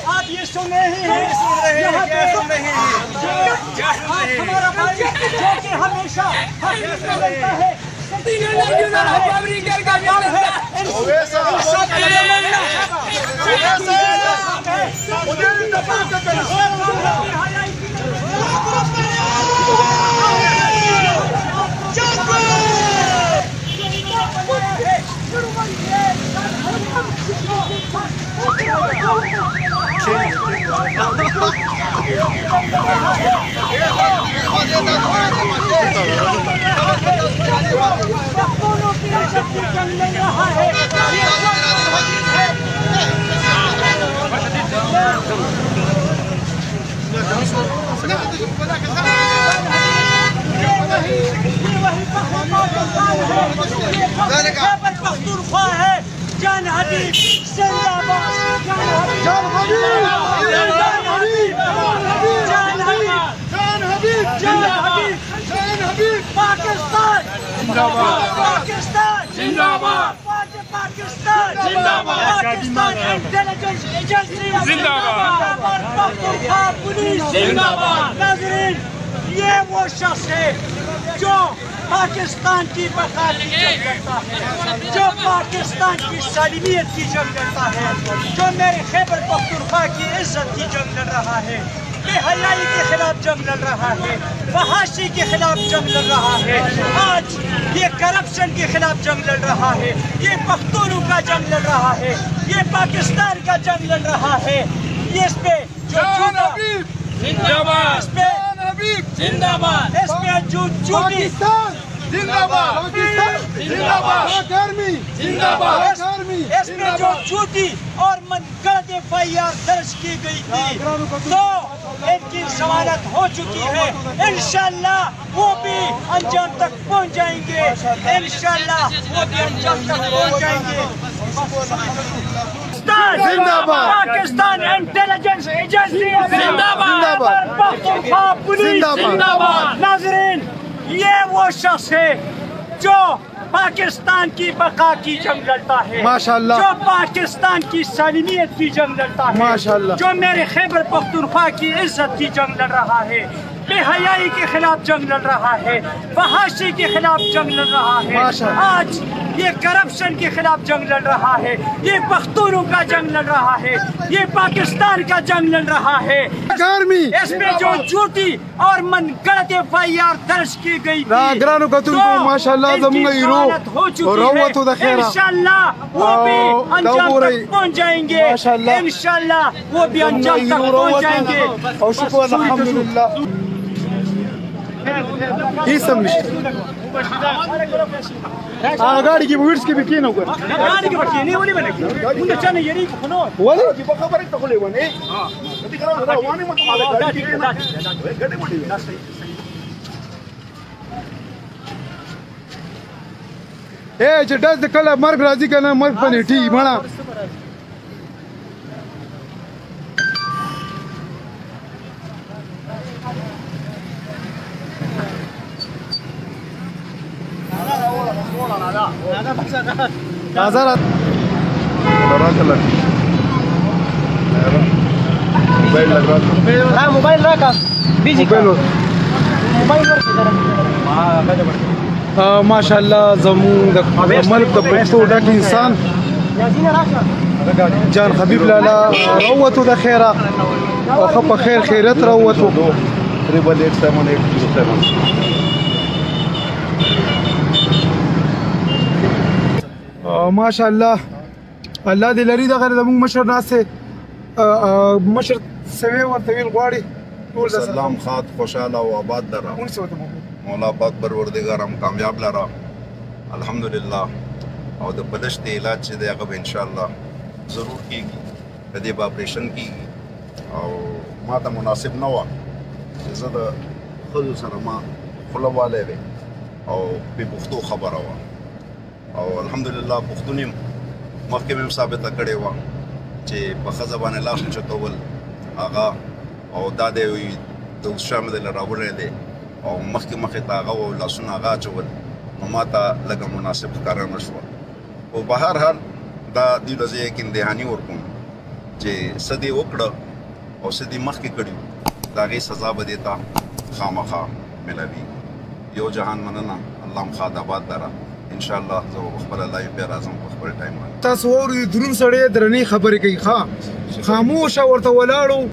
آپ یہ سن رہے ہیں ہمارا بھائی جو کہ ہمیشہ ہے جان حبیب زندہ باد جان حبیب پاکستان زندہ باد پاکستان زندہ باد پاکستان زندہ باد پاکستان انٹیلیجنس ایجنسی زندہ باد پولیس زندہ باد ناظرین یہ وہ شخص ہے جو پاکستان کی بقا کی جنگ لڑتا ہے جو پاکستان کی سالمیت کی جنگ لڑتا ہے جو میرے خیبر پختونخوا کی عزت کی جنگ لڑ رہا ہے بے حیائی کے خلاف جنگ لڑ رہا ہے فحاشی کے خلاف جنگ لڑ رہا ہے آج یہ کرپشن کے خلاف جنگ لڑ رہا ہے یہ پختونوں کا جنگ لڑ رہا ہے یہ پاکستان کا جنگ لڑ رہا ہے یہ اس پہ جو زندہ باد اس پہ زندہ باد اس پہ جو چوٹی زندہ باد زندہ باد زندہ باد اس میں جو جھوٹی اور منگڑت FIR درج کی گئی تھی تو ان کی ضمانت ہو چکی ہے انشاءاللہ وہ بھی انجام تک پہنچ جائیں گے انشاءاللہ وہ بھی انجام تک پہنچ جائیں گے زندہ باد پاکستان انٹیلیجنس ایجنسی زندہ باد پختونخوا پولیس زندہ باد ناظرین یہ وہ شخص ہے جو پاکستان کی بقا کی جنگ لڑتا ہے ماشاءاللہ جو پاکستان کی سالمیت کی جنگ لڑتا ہے ماشاءاللہ جو میرے خیبر پختونخوا کی عزت کی جنگ لڑ رہا ہے بے حیائی کے خلاف جنگ لڑ رہا ہے فحاشی کے خلاف جنگ لڑ رہا ہے آج یہ کرپشن کے خلاف جنگ لڑ رہا ہے یہ پختونوں کا جنگ لڑ رہا ہے یہ پاکستان کا جنگ لڑ رہا ہے اس میں جو جھوٹی اور من گڑت FIR درج کی گئی تھی تو ضمانت ہو چکی ہے انشاءاللہ وہ بھی انجام تک پہنچ جائیں گے انشاءاللہ وہ بھی انجام تک پہنچ جائیں گے یہ سب گاڑی کی ویڈس کی بھی کی نہ ہوگا گاڑی کی بچی نہیں ولی بنے ان چانے یری کھنو ولی کی خبر تو کھلے ونه ندی کرا وانی مت گاڑی کی گاڑی مڑی اے جداز کله مرګ راځي کنه مرګ پني ټي مړه موبائل راکا ماشاءالله زمون د ملک د پښتو ډک انسان جان حبیب لالا روتو د خیره او خپ خیر خیرت روتو 387807 ماشاءالله الله دې لري دغه زموږ مشر ناسته مشر سوي ورته ویل غواړي ټول سلام خاط خوشاله او آباد لره مولا پاک پروردگار هم کامیاب لره الحمدلله او د بلشت علاج چې دی هغه به انشاءالله ضرور کیږي د دې به اپریشن کیږي او ما ته مناسب نه وه چې زه د ښځو سره ما خوله والی دی او بې پښتو خبره وه او الحمدلله پښتون یم مخکې مې هم ثابته کړې وه چې په ښځه باندې لاس اوچتول هغه او دا دی د اوسشا مې دله راوړی دی او مخکې ته هغه و لاسونه هغه اچول نو ما ته لږه مناسب ښکاره نه شوه خو په هر حال دا دوی له زه یقین دهاني ورکوم چې څه دې وکړه او څه دې مخکې کړي د هغې سزا به دې ته خامخا ملوي یو جهان مننه الله هم ښاد آباد لره انشاءالله زه به خپله لایف بیا راځم په خپل ټایم باندې تاسو واورئ دروند سړی درنې خبرې کوي ښه خاموشه ورته ولاړو